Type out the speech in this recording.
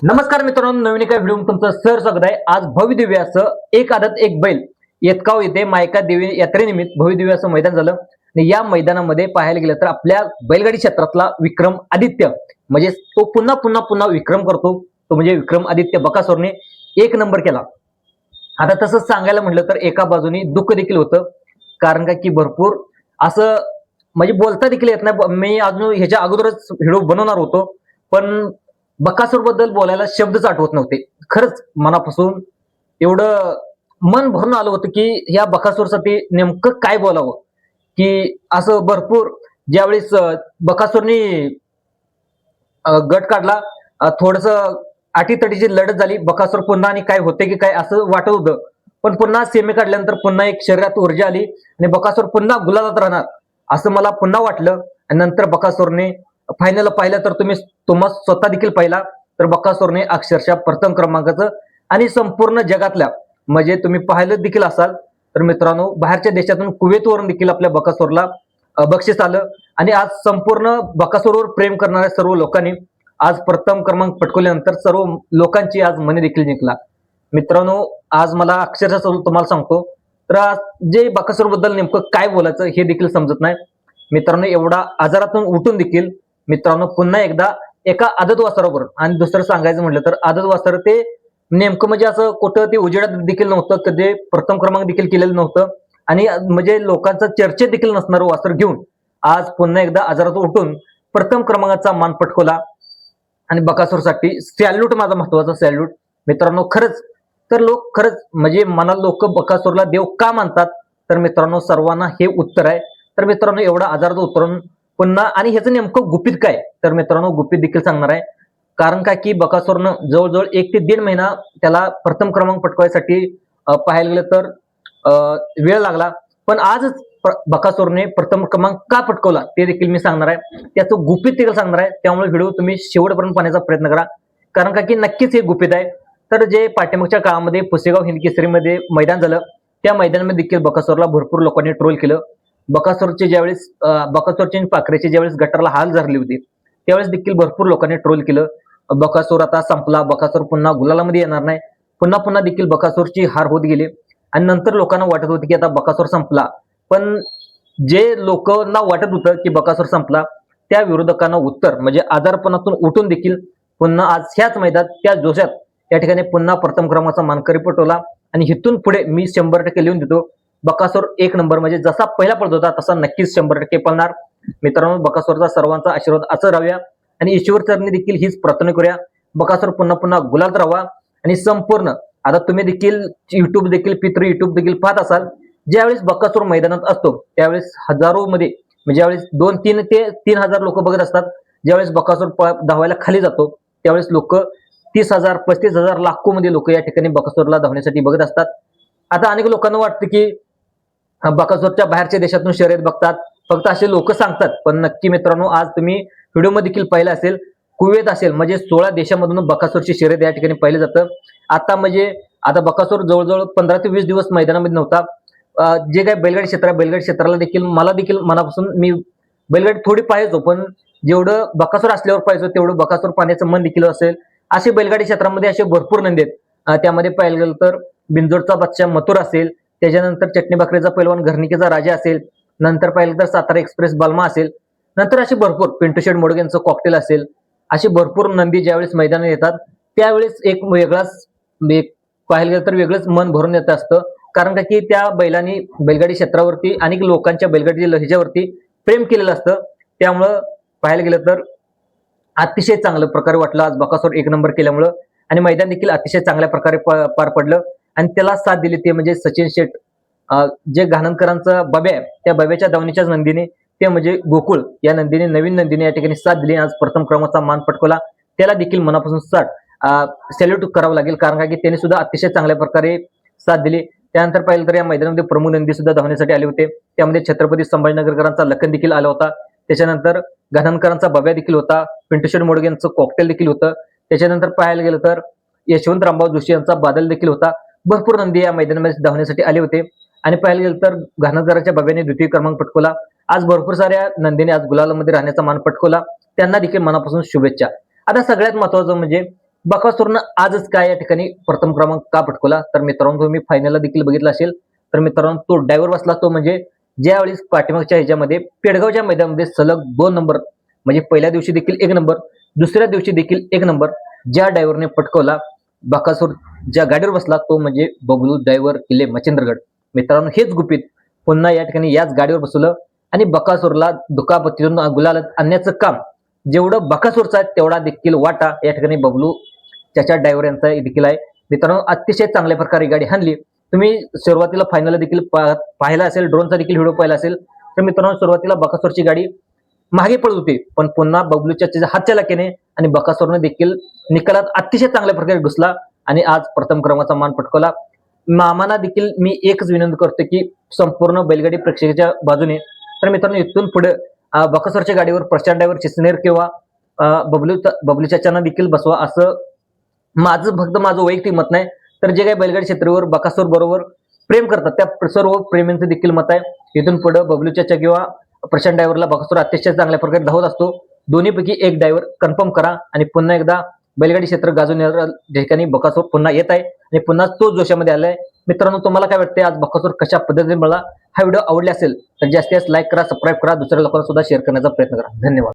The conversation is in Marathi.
नमस्कार मित्रांनो, नवीन एका व्हिडिओ तुमचं सर स्वागत आहे। आज भव्य दिव्य असं एक आदत एक बैल येतगाव येथे मायका देवी यात्रेनिमित्त भव्य दिव्य असं मैदान झालं आणि या मैदानामध्ये पाहायला गेलं तर आपल्या बैलगाडी क्षेत्रातला विक्रम आदित्य म्हणजे तो पुन्हा पुन्हा पुन्हा विक्रम करतो। तो म्हणजे विक्रम आदित्य बकासूरने एक नंबर केला। आता तसंच सांगायला म्हटलं तर एका बाजूनी दुःख देखील होतं, कारण का की भरपूर असं म्हणजे बोलता देखील येत नाही। मी अजून ह्याच्या अगोदरच व्हिडिओ बनवणार होतो, पण बकासूर बद्दल बोलायला शब्दच आठवत नव्हते। खरंच मनापासून एवढं मन भरून आलं होतं की या बकासूरसाठी नेमकं काय बोलावं, की असं भरपूर ज्यावेळेस बकासूरनी गट काढला, थोडंसं अटीतटीची लढत झाली, बकासूर पुन्हा आणि काय होते की काय असं वाटत होतं। पण पुन्हा सेमी काढल्यानंतर पुन्हा एक शरीरात ऊर्जा आली आणि बकासूर पुन्हा गुलालात राहणार असं मला पुन्हा वाटलं। आणि नंतर बकासूरने फायनल पाहिलं तर तुम्हा स्वतः देखील पाहिला तर बकासूरने अक्षरशः प्रथम क्रमांकाचं आणि संपूर्ण जगातल्या म्हणजे तुम्ही पाहिलं देखील असाल तर मित्रांनो, बाहेरच्या देशातून कुवेतवरून देखील आपल्या बकासूरला बक्षीस आलं आणि आज संपूर्ण बकासूरवर प्रेम करणाऱ्या सर्व लोकांनी आज प्रथम क्रमांक पटकवल्यानंतर सर्व लोकांची आज मने देखील जिंकला। मित्रांनो, आज मला अक्षरशः तुम्हाला सांगतो तर आज जे बकासूर बद्दल नेमकं काय बोलायचं हे देखील समजत नाही। मित्रांनो, एवढा आजारातून उठून देखील मित्रांनो पुन्हा एकदा एका आदत वासराबरोबर आणि दुसरं सांगायचं म्हटलं तर आदत वासर ते नेमकं म्हणजे असं कुठं ते उजेडात देखील नव्हतं, कधी प्रथम क्रमांक देखील केलेलं नव्हतं आणि म्हणजे लोकांचा चर्चेत देखील नसणारं वासर घेऊन आज पुन्हा एकदा आजारातून उठून प्रथम क्रमांकाचा मान पटकवला आणि बकासूरसाठी सॅल्यूट, माझा महत्वाचा सॅल्यूट मित्रांनो। खरंच तर लोक खरंच म्हणजे मनाला लोक बकासूरला देव का मानतात तर मित्रांनो सर्वांना हे उत्तर आहे। तर मित्रांनो, एवढा आजारातून उतरून पुन्हा आणि ह्याचं नेमकं गुपित काय तर मित्रांनो गुपित देखील सांगणार आहे। कारण का की बकासूरनं जवळजवळ 1 ते 1.5 महिना त्याला प्रथम क्रमांक पटकवायसाठी पाहायला गेलं तर वेळ लागला, पण आजच बकासूरने प्रथम क्रमांक का पटकवला ते देखील मी सांगणार आहे, त्याचं गुपित देखील सांगणार आहे। त्यामुळे व्हिडिओ तुम्ही शेवटपर्यंत पाहण्याचा प्रयत्न करा, कारण का की नक्कीच हे गुपित आहे। तर जे पाठीमागच्या काळामध्ये पुसेगाव हिंद केसरीमध्ये मैदान झालं त्या मैदानामध्ये देखील बकासूरला भरपूर लोकांनी ट्रोल केलं। बकासूरचे ज्यावेळेस बकासूरचे आणि पाखरेचे ज्यावेळेस गटारला हाल झाले होते त्यावेळेस देखील भरपूर लोकांनी ट्रोल केलं। बकासूर आता संपला, बकासूर पुन्हा गुलालामध्ये येणार नाही, पुन्हा पुन्हा देखील बकासूरची हार होत गेली आणि नंतर लोकांना वाटत होतं की आता बकासूर संपला। पण जे लोकांना वाटत होतं की बकासूर संपला त्या विरोधकांना उत्तर म्हणजे आजारपणातून उठून देखील पुन्हा आज ह्याच मैदानात त्या जोशात या ठिकाणी पुन्हा प्रथम क्रमांकाचा मानकरी पटवला आणि इथून पुढे मी 100% लिहून देतो, बकासूर एक नंबर म्हणजे जसा पहिला पळत होता तसा नक्कीच 100% पळणार। मित्रांनो, बकासूरचा सर्वांचा आशीर्वाद असं राहूया आणि ईश्वर चरणी देखील हीच प्रार्थना करूया, बकासूर पुन्हा पुन्हा गुलाल राहावा आणि संपूर्ण आता तुम्ही देखील युट्यूब देखील पितृ युट्यूब देखील पाहत असाल, ज्यावेळेस बकासूर मैदानात असतो त्यावेळेस हजारो मध्ये म्हणजे ज्यावेळेस 2-3 ते 3,000 लोक बघत असतात, ज्यावेळेस बकासूर धावायला खाली जातो त्यावेळेस लोक 30,000 35,000 लाखो मध्ये लोक या ठिकाणी बकासूरला धावण्यासाठी बघत असतात। आता अनेक लोकांना वाटतं की बकासूरच्या बाहेरच्या देशातून शर्यत बघतात, फक्त असे लोक सांगतात, पण नक्की मित्रांनो आज तुम्ही व्हिडिओमध्ये देखील पाहिलं असेल, कुवेत असेल म्हणजे 16 देशामधून बकासूरची शर्यत या ठिकाणी पाहिलं जातं। आता म्हणजे आता बकासूर जवळजवळ 15 ते 20 दिवस मैदानामध्ये नव्हता। जे काही बैलगाडी क्षेत्र आहे बैलगाडी क्षेत्राला देखील मला देखील मनापासून मी बैलगाडी थोडी पाहायचो, पण जेवढं बकासूर असल्यावर पाहिजे तेवढं बकासूर पाहण्याचं मन देखील असेल। असे बैलगाडी क्षेत्रामध्ये असे भरपूर नंदी आहेत, त्यामध्ये पाहिलं गेलं तर बिंजोडचा बादशाह मथुर असेल, त्याच्यानंतर चटणी भाकरीचा पैलवान घरणिकेचा राजा असेल, नंतर पाहिलं तर सातारा एक्सप्रेस बलमा असेल, नंतर असे भरपूर पिंटू शेट मोडक यांचं कॉकटेल असेल, असे भरपूर नंदी ज्यावेळेस मैदानात येतात त्यावेळेस एक वेगळाच पाहायला गेलं तर वेगळंच मन भरून येत असतं। कारण का की त्या बैलांनी बैलगाडी क्षेत्रावरती अनेक लोकांच्या बैलगाडी लहजावरती प्रेम केलेलं असतं। त्यामुळं पाहायला गेलं तर अतिशय चांगलं प्रकारे वाटलं आज बकासूर एक नंबर केल्यामुळं आणि मैदान देखील अतिशय चांगल्या प्रकारे पार पडलं आणि त्याला साथ दिली ते म्हणजे सचिन शेठ, जे घाणंदकरांचा बब्या आहे त्या बब्याच्या दावणीच्याच नंदीने ते म्हणजे गोकुळ या नंदीने नवीन नंदीने या ठिकाणी साथ दिली, आज प्रथम क्रमांकाचा मान पटकवला। त्याला देखील मनापासून सॅल्यूट करावं लागेल, कारण का की त्याने सुद्धा अतिशय चांगल्या प्रकारे साथ दिली। त्यानंतर पाहिलं तर या मैदानामध्ये प्रमुख नंदी सुद्धा धावण्यासाठी आले होते, त्यामध्ये छत्रपती संभाजीनगरकरांचा लखन देखील आला होता, त्याच्यानंतर घाणंदकरांचा बब्या देखील होता, पिंटू शेट मोडक यांचं कॉकटेल देखील होतं, त्याच्यानंतर पाहायला गेलं तर यशवंत रामभाऊ जोशी यांचा बादल देखील होता। भरपूर नंदी या मैदानामध्ये धावण्यासाठी आले होते आणि पाहायला गेलं तर घाणंदकरांच्या बब्याने द्वितीय क्रमांक पटकवला। आज भरपूर साऱ्या नंदीने आज गुलालामध्ये राहण्याचा मान पटकवला, त्यांना देखील मनापासून शुभेच्छा। आता सगळ्यात महत्वाचं म्हणजे बकासूरनं आजच काय या ठिकाणी प्रथम क्रमांक का पटकवला, तर मित्रांनो तुम्ही फायनलला देखील बघितलं असेल, तर मित्रांनो तो ड्रायव्हर बसला तो म्हणजे ज्यावेळेस पाठीमागच्या ह्याच्यामध्ये पेडगावच्या मैदानामध्ये सलग 2 नंबर, म्हणजे पहिल्या दिवशी देखील 1 नंबर, दुसऱ्या दिवशी देखील 1 नंबर ज्या ड्रायव्हरने पटकवला, बकासूर ज्या गाडीवर बसला तो म्हणजे बबलू ड्रायव्हर किल्ले मच्छिंद्रगड. मित्रांनो हेच गुपित पुन्हा या ठिकाणी याच गाडीवर बसवलं आणि बकासूरला दुखापतीतून गुलालात आणण्याचं काम जेवढं बकासूरचं आहे तेवढा देखील वाटा या ठिकाणी बबलू त्याच्या ड्रायव्हर यांचा देखील आहे. मित्रांनो अतिशय चांगल्या प्रकारे गाडी हाणली. तुम्ही सुरुवातीला फायनल देखील पाहिला असेल, ड्रोनचा देखील व्हिडिओ पाहिला असेल, तर मित्रांनो सुरुवातीला बकासूरची गाडी मागे पडत होती, पण पुन्हा बबलूच्या हातच्या लाकेने आणि बकासूरने देखील निकालात अतिशय चांगल्या प्रकारे घुसला आणि आज प्रथम क्रमांकाचा मान पटकवला. मामांना देखील मी एकच विनंती करतो की संपूर्ण बैलगाडी प्रेक्षकाच्या बाजूने, तर मित्रांनो इथून पुढे बकासूरच्या गाडीवर प्रशांत ड्रायव्हर चिचनेर किंवा बबलू चाचांना देखील बसवा, असं माझं वैयक्तिक मत नाही. तर जे काही बैलगाडी क्षेत्रावर बकासूर बरोबर प्रेम करतात त्या सर्व प्रेमींचं देखील मत आहे. इथून पुढे बबलू चाचा किंवा प्रशांत ड्रायव्हरला बकासूर अतिशय चांगल्या प्रकारे धावत असतो. दोन्हीपैकी एक ड्रायव्हर कन्फर्म करा आणि पुन्हा एकदा बैलगाडी क्षेत्र गाजून ठिकाणी बकासूर पुन्हा येत आहे आणि पुन्हा तो जोशामध्ये आलाय. मित्रांनो तुम्हाला काय वाटतंय आज बकासूर कशा पद्धतीने मला हा व्हिडिओ आवडला असेल तर जास्तीत जास्त लाईक करा, सबस्क्राईब करा, दुसऱ्या लोकांना सुद्धा शेअर करण्याचा प्रयत्न करा. धन्यवाद.